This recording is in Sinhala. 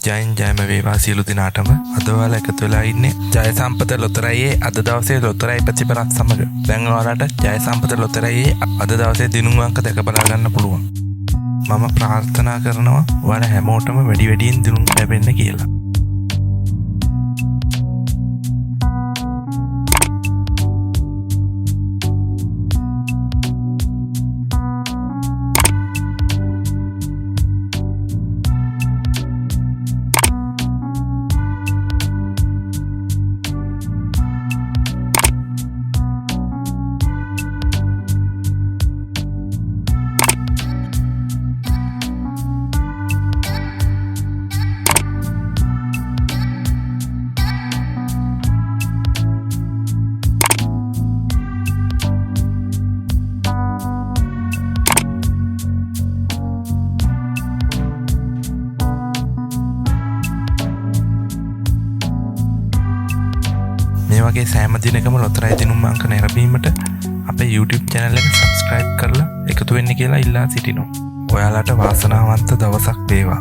ජයෙන් ජයම වේවා සියලු දිනාටම. අද ඔයාලා එකතු වෙලා ඉන්නේ ජය සම්පත ලොතරැයියේ අද දවසේ ලොතරැයි ප්‍රතිඵලත් සමග. දැන් ඔයාලට ජය සම්පත ලොතරැයියේ අද දවසේ දිනුම් අංක දැක බලා ගන්න පුළුවන්. මම ප්‍රාර්ථනා කරනවා ඔයාලා හැමෝටම වැඩියෙන් දිනුම් ලැබෙන්න කියලා. මේ වගේ සෑම දිනකම ලොතරැයි දිනුම් අංක නැරඹීමට අපේ YouTube channel එක subscribe කරලා එකතු වෙන්න කියලා ඉල්ලා සිටිනවා. ඔයාලට වාසනාවන්ත දවසක් වේවා.